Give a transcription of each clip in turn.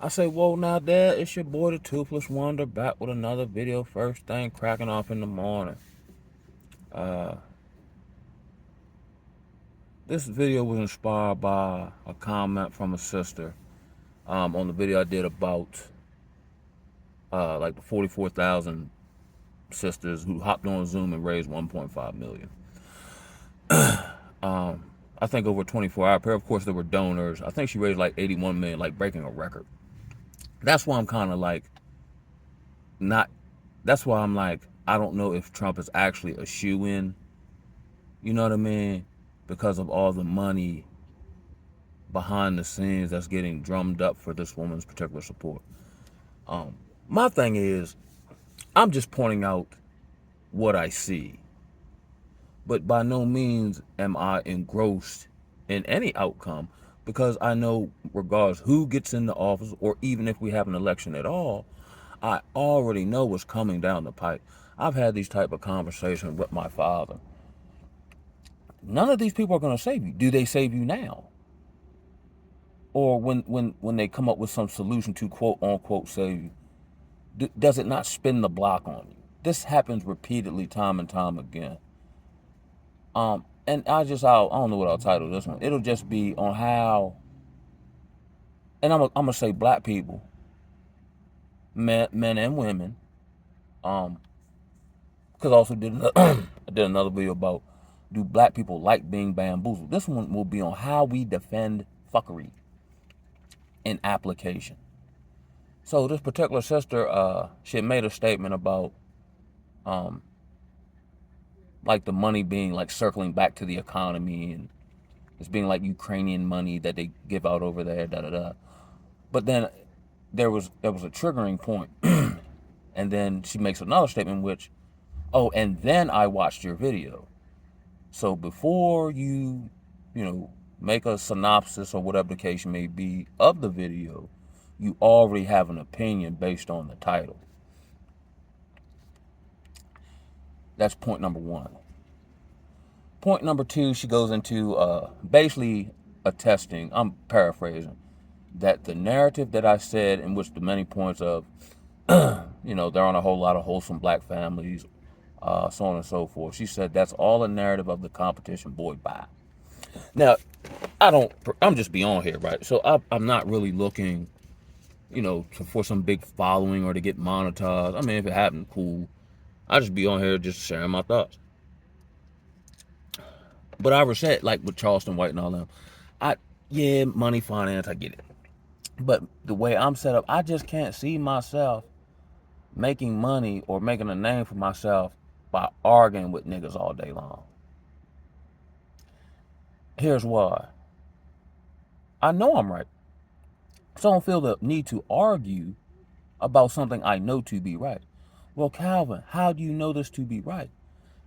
I say, whoa, now, Dad, it's your boy, the Toothless Wonder, back with another video. First thing cracking off in the morning. Uh, this video was inspired by a comment from a sister on the video I did about like the 44,000 sisters who hopped on Zoom and raised 1.5 million. I think over a 24-hour period. Of course, there were donors. I think she raised like 81 million, like breaking a record. That's why I'm kind of like not. That's why I'm like, I don't know if Trump is actually a shoe-in. You know what I mean? Because of all the money behind the scenes that's getting drummed up for this woman's particular support. My thing is, I'm just pointing out what I see. But by no means am I engrossed in any outcome, because I know regardless who gets into office, or even if we have an election at all, I already know what's coming down the pipe. I've had these type of conversations with my father. None of these people are going to save you. Do they save you now? Or when they come up with some solution to quote unquote save you, does it not spin the block on you? This happens repeatedly, time and time again. And I don't know what I'll title this one. It'll just be on how, and I'm gonna say black people, men and women, because I also I did another video about, do black people like being bamboozled? This one will be on how we defend fuckery in application. So this particular sister, she had made a statement about, like the money being like circling back to the economy, and it's being like Ukrainian money that they give out over there, da da da. But then there was a triggering point, and then she makes another statement, which, oh, and then I watched your video. So before you make a synopsis or whatever the case may be of the video, you already have an opinion based on the title. That's point number one. Point number two, she goes into basically attesting, I'm paraphrasing, that the narrative that I said, in which the many points of, there aren't a whole lot of wholesome black families, so on and so forth. She said that's all a narrative of the competition buoyed by. Now, I'm just beyond here, right? So I'm not really looking, for some big following or to get monetized. I mean, if it happened, cool. I just be on here just sharing my thoughts. But I said, like with Charleston White and all them, yeah, money, finance, I get it. But the way I'm set up, I just can't see myself making money or making a name for myself by arguing with niggas all day long. Here's why. I know I'm right. So I don't feel the need to argue about something I know to be right. Well, Calvin, how do you know this to be right?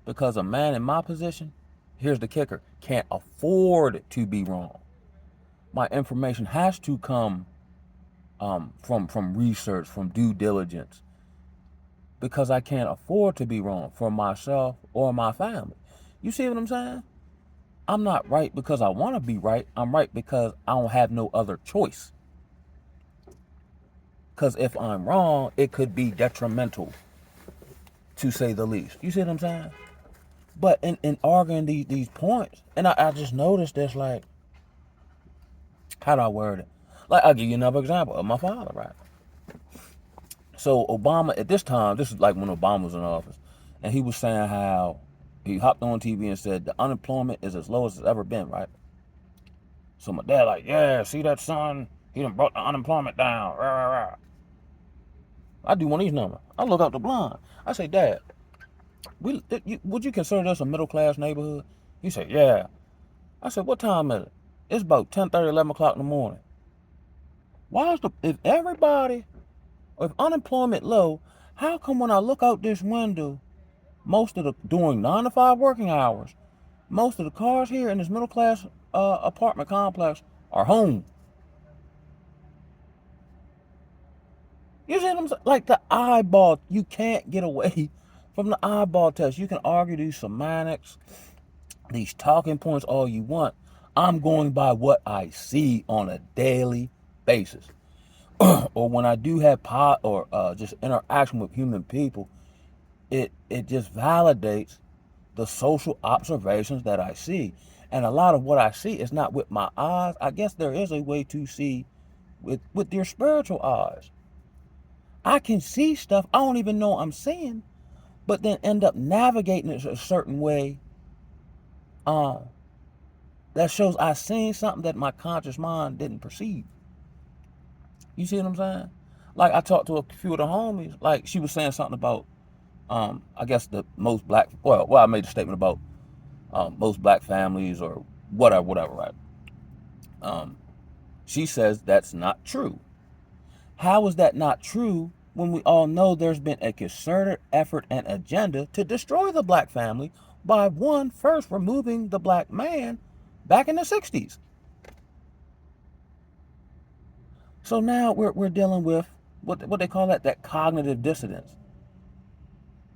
Because a man in my position, here's the kicker, can't afford to be wrong. My information has to come from research, from due diligence, because I can't afford to be wrong for myself or my family. You see what I'm saying? I'm not right because I want to be right. I'm right because I don't have no other choice. Because if I'm wrong, it could be detrimental, to say the least. You see what I'm saying? But in arguing these points, and I just noticed this, like, how do I word it? Like, I'll give you another example of my father, right? So Obama, at this time, this is like when Obama was in office, and he was saying how he hopped on TV and said the unemployment is as low as it's ever been, right? So my dad like, yeah, see that, son? He done brought the unemployment down. Rah, rah, rah. I do one of these numbers. I look out the blind. I say, Dad, would you consider this a middle class neighborhood? He said, yeah. I said, what time is it? It's about 10:30, 11 o'clock in the morning. Why is if unemployment low, how come when I look out this window, during 9 to 5 working hours, most of the cars here in this middle class apartment complex are home? You see what I'm saying? Like the eyeball, you can't get away from the eyeball test. You can argue these semantics, these talking points all you want. I'm going by what I see on a daily basis. or when I do have just interaction with human people, it just validates the social observations that I see. And a lot of what I see is not with my eyes. I guess there is a way to see with your spiritual eyes. I can see stuff I don't even know I'm seeing, but then end up navigating it a certain way uh, that shows I seen something that my conscious mind didn't perceive. You see what I'm saying? Like I talked to a few of the homies, like she was saying something about I guess the most black I made a statement about most black families or whatever, right? Um, she says that's not true. How is that not true when we all know there's been a concerted effort and agenda to destroy the black family by one first removing the black man back in the 60s? So now we're dealing with what they call that cognitive dissonance.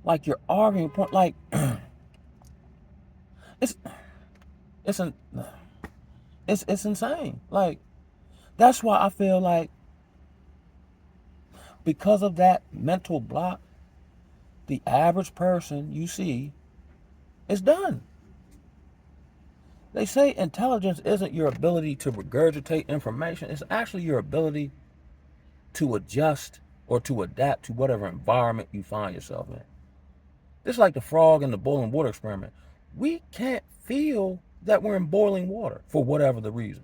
Like you're arguing point like it's it's an it's insane. Like that's why I feel like because of that mental block, the average person you see is done. They say intelligence isn't your ability to regurgitate information, it's actually your ability to adjust or to adapt to whatever environment you find yourself in. Just like the frog in the boiling water experiment. We can't feel that we're in boiling water for whatever the reason.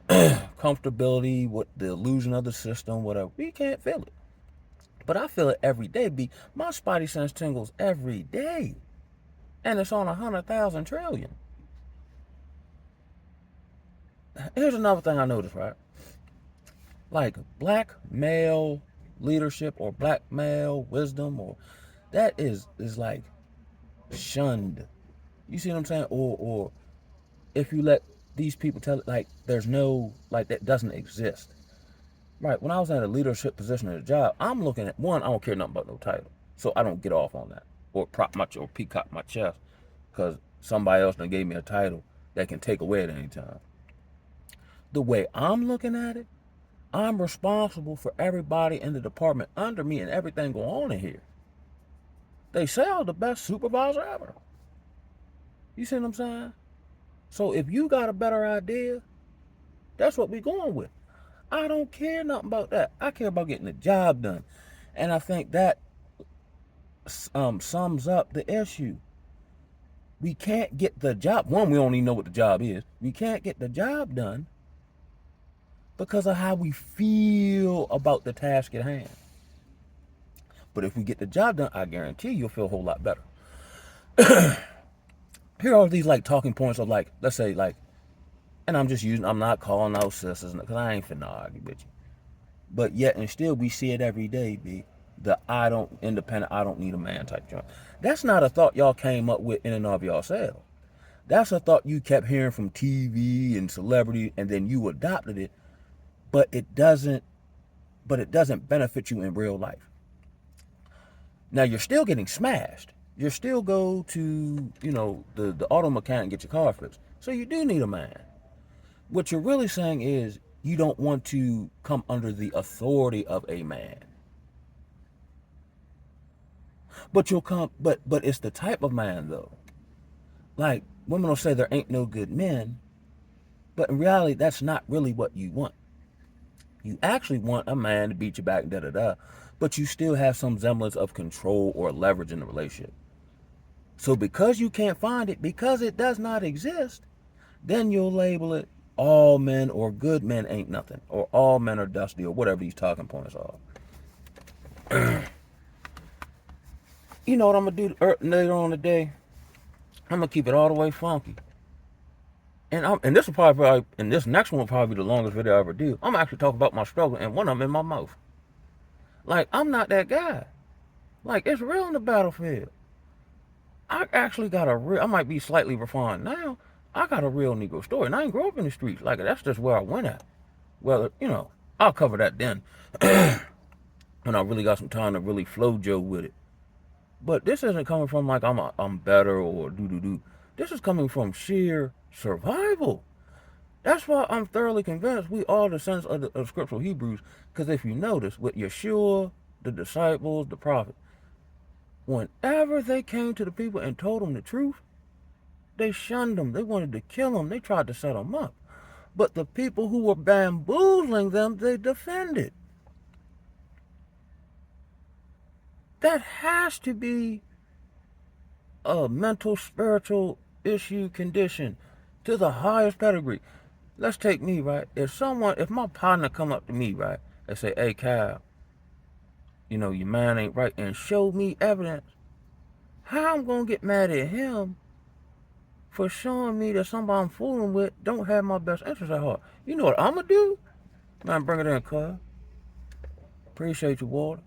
Comfortability, what the illusion of the system, whatever. We can't feel it. But I feel it every day. My spidey sense tingles every day. And it's on 100,000 trillion. Here's another thing I noticed, right? Like black male leadership or black male wisdom or that is like shunned. You see what I'm saying? Or if you let these people tell it like there's no like that doesn't exist. Right. When I was in a leadership position at a job, I'm looking at one, I don't care nothing about no title. So I don't get off on that. Or peacock my chest. Because somebody else done gave me a title that can take away at any time. The way I'm looking at it, I'm responsible for everybody in the department under me and everything going on in here. They say I'm the best supervisor ever. You see what I'm saying? So if you got a better idea, that's what we're going with. I don't care nothing about that. I care about getting the job done. And I think that sums up the issue. We can't get the job. One, we don't even know what the job is. We can't get the job done because of how we feel about the task at hand. But if we get the job done, I guarantee you'll feel a whole lot better. Here are these like talking points of like, let's say like, and I'm not calling out sisters because I ain't finna argue with you. But yet and still we see it every day, B. The I don't need a man type joint. That's not a thought y'all came up with in and of yourself. That's a thought you kept hearing from TV and celebrity and then you adopted it, but it doesn't benefit you in real life. Now you're still getting smashed. You still go to, the auto mechanic and get your car fixed. So you do need a man. What you're really saying is you don't want to come under the authority of a man. But it's the type of man though. Like women will say there ain't no good men, but in reality that's not really what you want. You actually want a man to beat you back, but you still have some semblance of control or leverage in the relationship. So because you can't find it, because it does not exist, then you'll label it all men or good men ain't nothing, or all men are dusty, or whatever these talking points are. You know what I'm gonna do later on today? I'm gonna keep it all the way funky, and this next one will probably be the longest video I ever do. I'm actually talking about my struggle, and one of them in my mouth. Like I'm not that guy. Like it's real in the battlefield. I actually got I might be slightly refined now. I got a real Negro story, and I ain't grow up in the streets. Like that's just where I went at. Well, I'll cover that then. When I really got some time to really flow Joe with it. But this isn't coming from like I'm better or do. This is coming from sheer survival. That's why I'm thoroughly convinced we are descendants of scriptural Hebrews. Because if you notice, with Yeshua, the disciples, the prophet, whenever they came to the people and told them the truth, they shunned them. They wanted to kill them. They tried to set them up. But the people who were bamboozling them, they defended. That has to be a mental, spiritual issue condition to the highest pedigree. Let's take me, right? If my partner come up to me, right, and say, hey, Cal, your man ain't right, and show me evidence, how I'm going to get mad at him for showing me that somebody I'm fooling with don't have my best interest at heart? You know what I'm going to do? Man, bring it in, cuz. Appreciate you, water.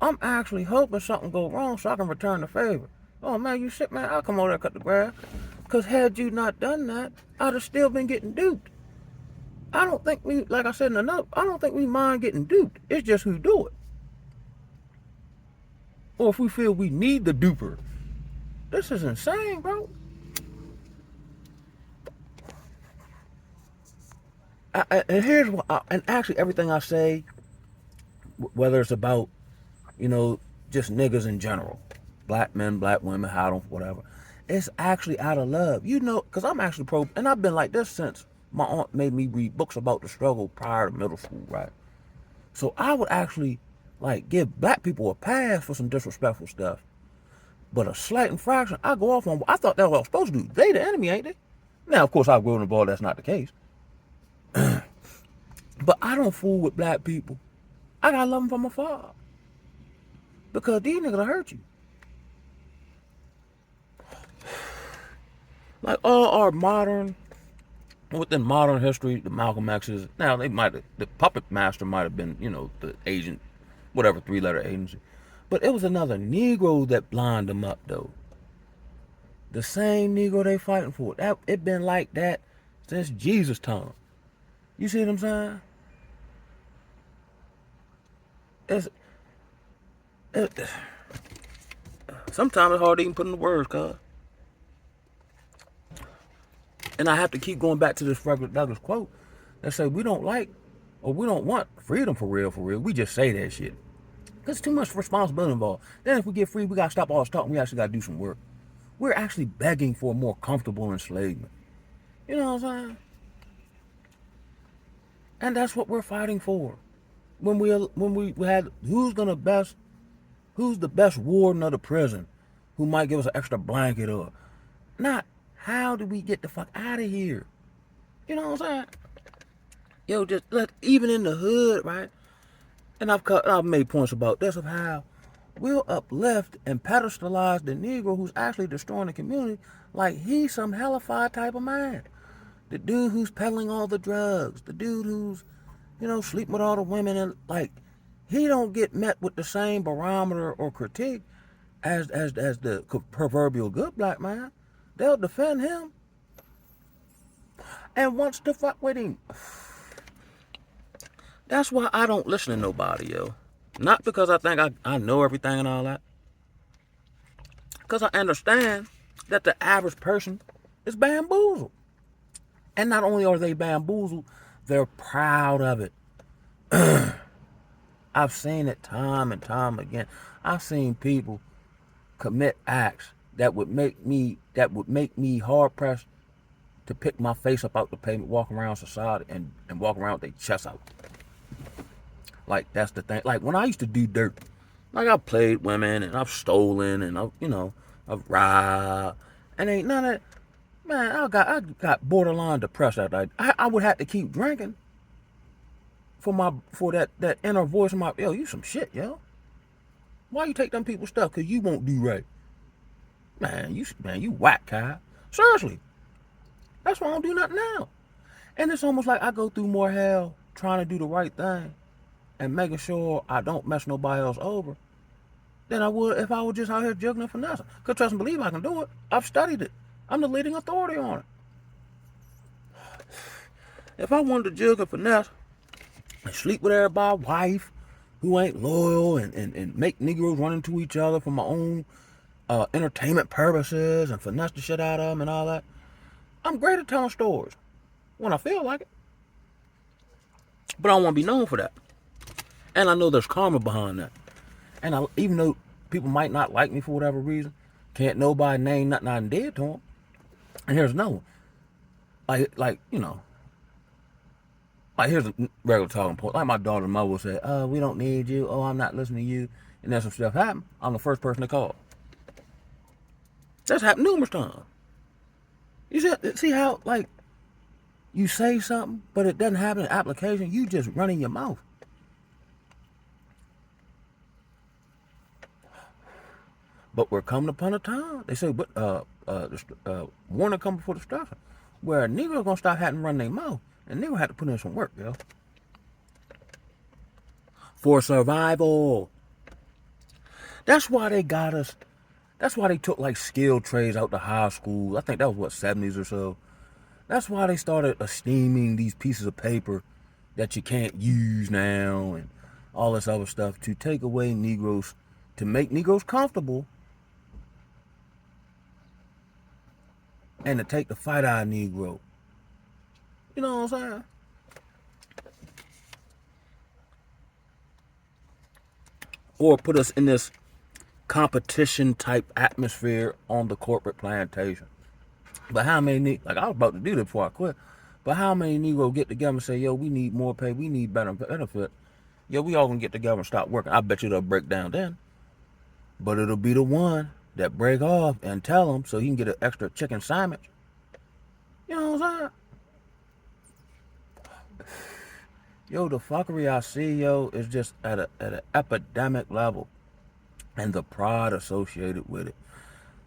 I'm actually hoping something go wrong so I can return the favor. Oh, man, you sick, man? I'll come over there and cut the grass. Because had you not done that, I'd have still been getting duped. I don't think like I said in the note, I don't think we mind getting duped. It's just who do it. Or if we feel we need the duper. This is insane, bro. And here's what, and actually everything I say, whether it's about, just niggas in general, black men, black women, how them, whatever, it's actually out of love. Because I'm actually and I've been like this since my aunt made me read books about the struggle prior to middle school, right? So I would actually, give black people a pass for some disrespectful stuff. But a slight infraction, I go off on. I thought that's what I was supposed to do. They the enemy, ain't they? Now, of course, I've grown involved. That's not the case. But I don't fool with black people. I gotta love them from afar. Because these niggas will hurt you. Like all our within modern history, the Malcolm X's, now the puppet master might have been, the agent, whatever, 3-letter agency. But it was another Negro that blinded them up, though. The same Negro they fighting for. It been like that since Jesus' time. You see what I'm saying? Sometimes it's hard to even put in the words, cuz. And I have to keep going back to this Frederick Douglass quote that say we don't want freedom for real. We just say that shit. Because too much responsibility involved. Then if we get free, we got to stop all this talking. We actually got to do some work. We're actually begging for a more comfortable enslavement. You know what I'm saying? And that's what we're fighting for. When we had who's the best warden of the prison, who might give us an extra blanket or not. How do we get the fuck out of here? You know what I'm saying? Yo, just even in the hood, right? And I've made points about this of how we'll uplift and pedestalize the Negro who's actually destroying the community like he's some hellified type of man. The dude who's peddling all the drugs, the dude who's, sleeping with all the women, and he don't get met with the same barometer or critique as the proverbial good black man. They'll defend him and wants to fuck with him. That's why I don't listen to nobody, yo. Not because I think I know everything and all that. Because I understand that the average person is bamboozled. And not only are they bamboozled, they're proud of it. I've seen it time and time again. I've seen people commit acts that would make me hard pressed to pick my face up out the pavement, walk around society and walk around with their chest out. Like that's the thing. Like when I used to do dirt, I've played women and I've stolen and I've robbed and ain't none of that. Man, I got borderline depressed after that. I would have to keep drinking for that inner voice in my, yo, you some shit, yo. Why you take them people's stuff? Cause you won't do right. Man, you whack, Kyle. Seriously. That's why I don't do nothing now. And it's almost like I go through more hell trying to do the right thing and making sure I don't mess nobody else over than I would if I was just out here juggling and finessing. Cause trust and believe I can do it. I've studied it. I'm the leading authority on it. If I wanted to jug and finesse and sleep with everybody's wife who ain't loyal and make Negroes run into each other for my own entertainment purposes and finesse the shit out of them and all that, I'm great at telling stories. when I feel like it. But I don't want to be known for that. And I know there's karma behind that. And even though people might not like me for whatever reason, can't nobody name nothing I did to them. And here's another one. Like here's a regular talking point. Like my daughter's mother will say, we don't need you. Oh, I'm not listening to you. And then some stuff happened. I'm the first person to call. That's happened numerous times. You see how, like, you say something, but it doesn't happen in application. You just running your mouth. But we're coming upon a time. They say, but warning coming before destruction, where a Negro gonna stop having to run their mouth, and Negro have to put in some work, yo, for survival. That's why they got us. That's why they took like skilled trades out to high school. I think that was what, 70s or so. That's why they started esteeming these pieces of paper that you can't use now and all this other stuff to take away Negroes, to make Negroes comfortable, and to take the fight out of Negro. You know what I'm saying? Or put us in this competition type atmosphere on the corporate plantation. But how many, like I was about to do this before I quit, but how many Negroes get together and say, yo, we need more pay, we need better benefit. Yo, we all gonna get together and stop working. I bet you they'll break down then. But it'll be the one that break off and tell them so he can get an extra chicken sandwich. You know what I'm saying? Yo, the fuckery I see, yo, is just at an epidemic level. And the pride associated with it.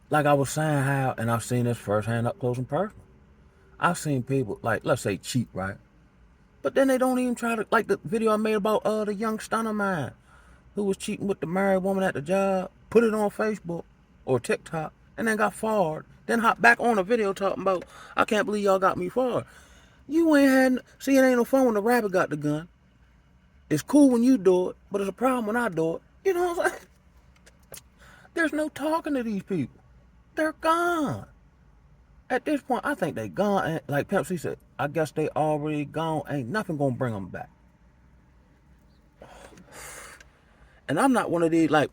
Like I was saying how, and I've seen this firsthand up close and personal. I've seen people, like, let's say cheat, right? But then they don't even try to, like the video I made about the young stunner man who was cheating with the married woman at the job, put it on Facebook or TikTok, and then got fired. Then hop back on a video talking about, I can't believe y'all got me fired. You ain't had, see, it ain't no fun when the rabbit got the gun. It's cool when you do it, but it's a problem when I do it. You know what I'm saying? There's no talking to these people. They're gone. At this point, I think they gone. And like Pimp C said, I guess they already gone. Ain't nothing gonna bring them back. And I'm not one of these, like,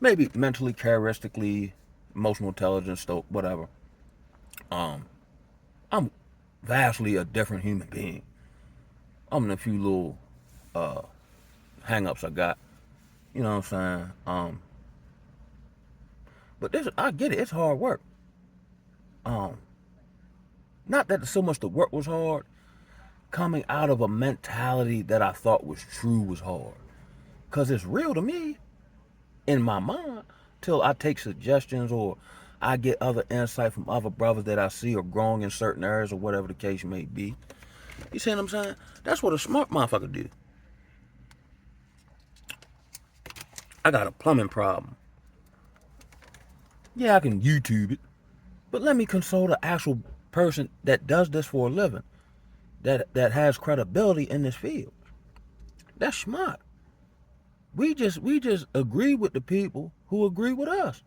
maybe mentally, characteristically, emotional intelligence, whatever. I'm vastly a different human being. I'm in a few little hang-ups I got. You know what I'm saying? But this, I get it. It's hard work. Not that so much the work was hard. Coming out of a mentality that I thought was true was hard. Because it's real to me in my mind till I take suggestions or I get other insight from other brothers that I see are growing in certain areas or whatever the case may be. You see what I'm saying? That's what a smart motherfucker do. I got a plumbing problem. Yeah, I can YouTube it. But let me consult an actual person that does this for a living. That has credibility in this field. That's smart. We just agree with the people who agree with us.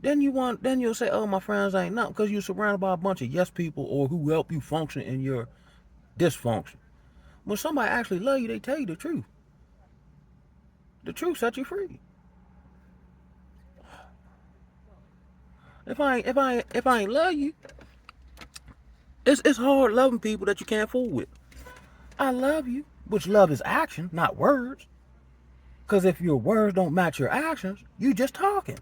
Then you'll say, oh, my friends ain't nothing, because you're surrounded by a bunch of yes people or who help you function in your dysfunction. When somebody actually love you, they tell you the truth. The truth sets you free. If I ain't love you, it's hard loving people that you can't fool with. I love you, which love is action, not words. Because if your words don't match your actions, you just talking.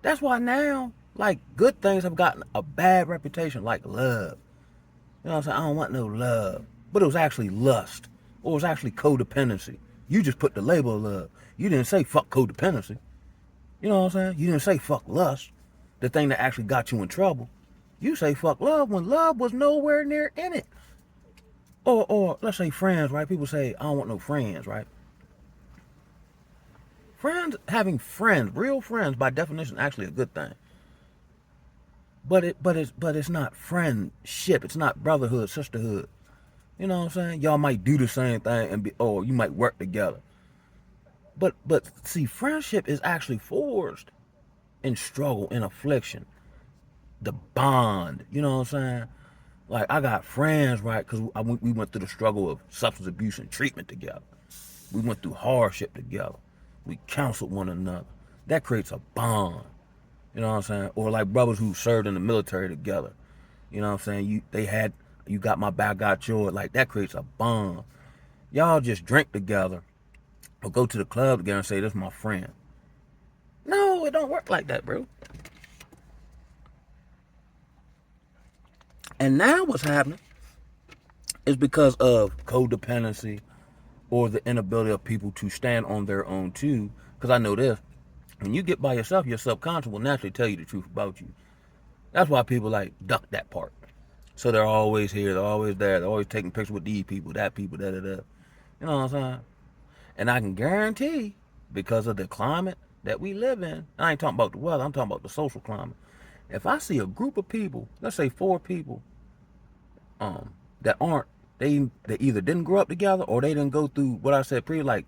That's why now, like, good things have gotten a bad reputation, like love. You know what I'm saying? I don't want no love. But it was actually lust. Or it was actually codependency. You just put the label of love. You didn't say fuck codependency. You know what I'm saying? You didn't say fuck lust, the thing that actually got you in trouble. You say fuck love when love was nowhere near in it. Or let's say friends, right? People say, I don't want no friends, right? Friends, having friends, real friends, by definition, actually a good thing. But it's not friendship. It's not brotherhood, sisterhood. You know what I'm saying? Y'all might do the same thing or you might work together. But see, friendship is actually forged in struggle, in affliction. The bond, you know what I'm saying? Like, I got friends, right? Because we went through the struggle of substance abuse and treatment together. We went through hardship together. We counseled one another. That creates a bond. You know what I'm saying? Or like brothers who served in the military together. You know what I'm saying? You got my back, I got yours. Like, that creates a bond. Y'all just drink together or go to the club together and say, this is my friend. No, it don't work like that, bro. And now what's happening is because of codependency or the inability of people to stand on their own too. Because I know this, when you get by yourself, your subconscious will naturally tell you the truth about you. That's why people like duck that part. So they're always here, they're always there, they're always taking pictures with these people, that people, da da da. You know what I'm saying? And I can guarantee, because of the climate that we live in, I ain't talking about the weather, I'm talking about the social climate. If I see a group of people, let's say 4 people, that aren't, they either didn't grow up together or they didn't go through what I said previously, like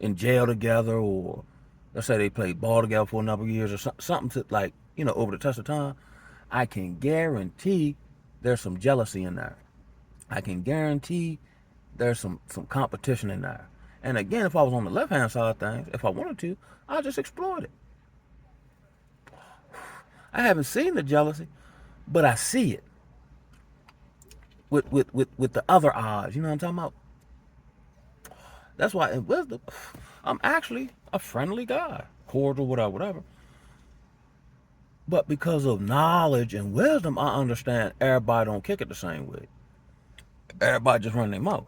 in jail together, or let's say they played ball together for a number of years or something to, like, you know, over the test of time, I can guarantee there's some jealousy in there. I can guarantee there's some competition in there. And again, if I was on the left-hand side of things, if I wanted to, I'd just exploit it. I haven't seen the jealousy, but I see it with the other eyes. You know what I'm talking about? That's why in wisdom, I'm actually a friendly guy, cordial, whatever. But because of knowledge and wisdom, I understand everybody don't kick it the same way. Everybody just run their mouth.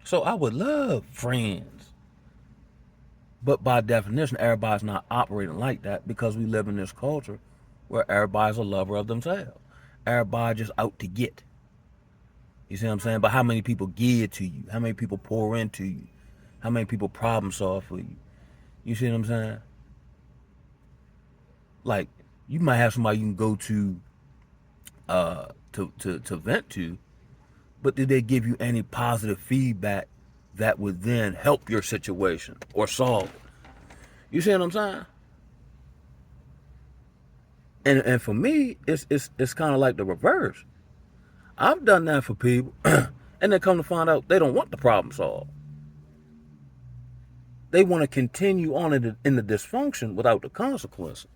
So I would love friends. But by definition, everybody's not operating like that because we live in this culture where everybody's a lover of themselves. Everybody just out to get. You see what I'm saying? But how many people give to you? How many people pour into you? How many people problem solve for you? You see what I'm saying? Like, you might have somebody you can go to vent to, but did they give you any positive feedback that would then help your situation or solve it? You see what I'm saying? And for me, it's kind of like the reverse. I've done that for people, and they come to find out they don't want the problem solved. They want to continue on in the dysfunction without the consequences.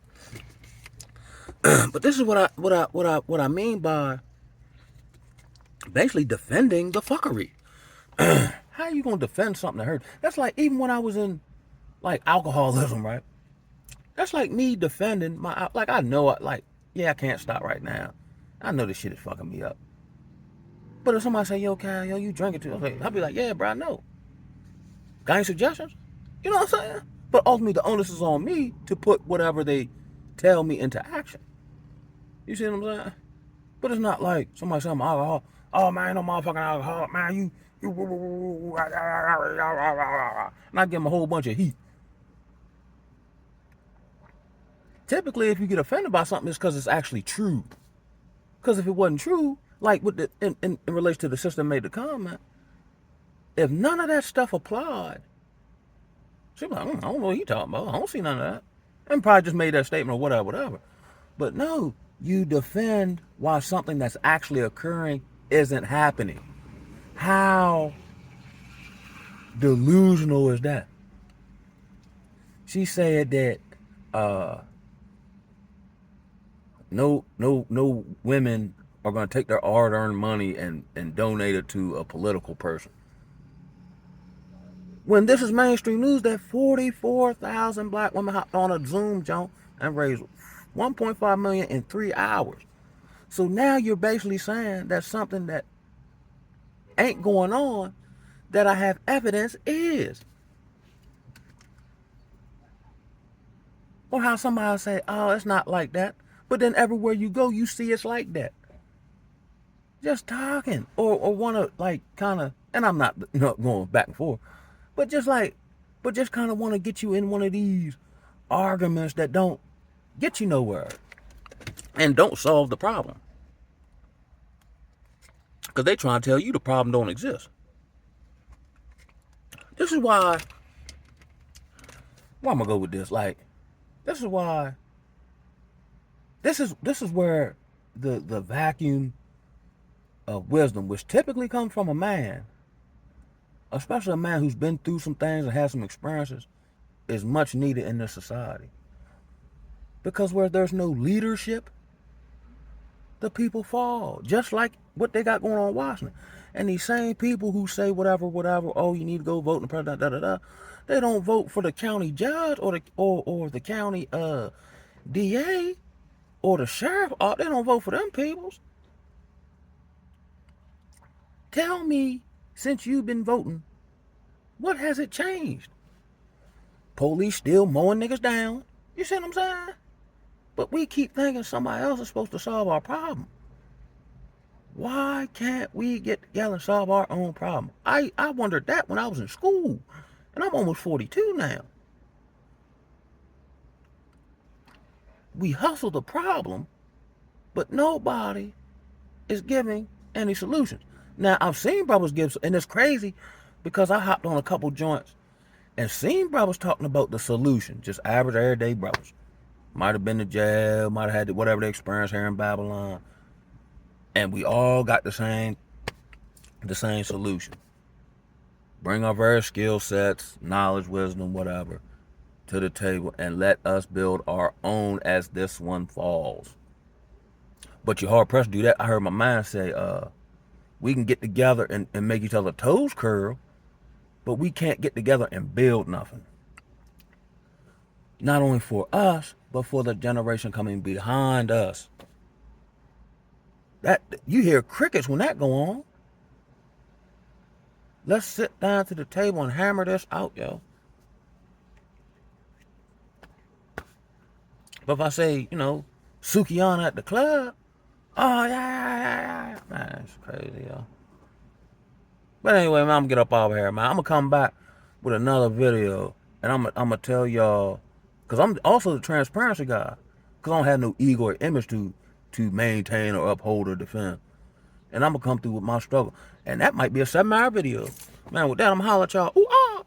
But this is what I mean by basically defending the fuckery. How you gonna defend something that hurt? That's like even when I was in like alcoholism, right? That's like me defending my, like, I know, like, yeah, I can't stop right now. I know this shit is fucking me up. But if somebody say, yo, Cal, yo, you drink it too, okay, I'll be like, yeah, bro, I know. Got any suggestions? You know what I'm saying? But ultimately, the onus is on me to put whatever they tell me into action. You see what I'm saying? But it's not like somebody say I'm alcohol. Oh, man, no motherfucking alcohol. Man, you. And I give them a whole bunch of heat. Typically, if you get offended by something, it's because it's actually true. Because if it wasn't true, like with in relation to the sister made the comment, if none of that stuff applied, she'd be like, I don't know what you talking about. I don't see none of that. And probably just made that statement or whatever. But no, you defend why something that's actually occurring isn't happening. How delusional is that? She said that no women are going to take their hard-earned money and donate it to a political person. When this is mainstream news that 44,000 black women hopped on a Zoom jump and raised 1.5 million in 3 hours. So now you're basically saying that something that ain't going on that I have evidence is. Or how somebody say, oh, it's not like that. But then everywhere you go, you see it's like that. Just talking. Or want to, like, kind of, and I'm not going back and forth, but just kind of want to get you in one of these arguments that don't get you nowhere and don't solve the problem. Because they trying to tell you the problem don't exist. This is why I'm going to go with this. Like, this is why, this is where the vacuum of wisdom, which typically comes from a man, especially a man who's been through some things and has some experiences, is much needed in this society. Because where there's no leadership, the people fall. Just like what they got going on in Washington. And these same people who say whatever, oh, you need to go vote in the president, they don't vote for the county judge or the county DA or the sheriff. They don't vote for them peoples. Tell me, since you've been voting, what has it changed? Police still mowing niggas down. You see what I'm saying? But we keep thinking somebody else is supposed to solve our problem. Why can't we get together and solve our own problem? I wondered that when I was in school. And I'm almost 42 now. We hustle the problem, but nobody is giving any solutions. Now, I've seen brothers give, and it's crazy because I hopped on a couple joints and seen brothers talking about the solution, just average, everyday brothers. Might have been to jail, might have had whatever they experienced here in Babylon. And we all got the same solution. Bring our various skill sets, knowledge, wisdom, whatever, to the table and let us build our own as this one falls. But you're hard pressed to do that. I heard my mind say, we can get together and make each other toes curl, but we can't get together and build nothing. Not only for us, but for the generation coming behind us. That you hear crickets when that go on. Let's sit down to the table and hammer this out, yo. But if I say, Sukiyana at the club, oh yeah. Man, it's crazy, yo. But anyway, man, I'm gonna get up over here, man. I'm gonna come back with another video, and I'm gonna tell y'all, because I'm also the transparency guy, because I don't have no ego or image to maintain or uphold or defend. And I'm gonna come through with my struggle. And that might be a 7-hour video. Man, with that, I'm gonna holler at y'all. Ooh, ah!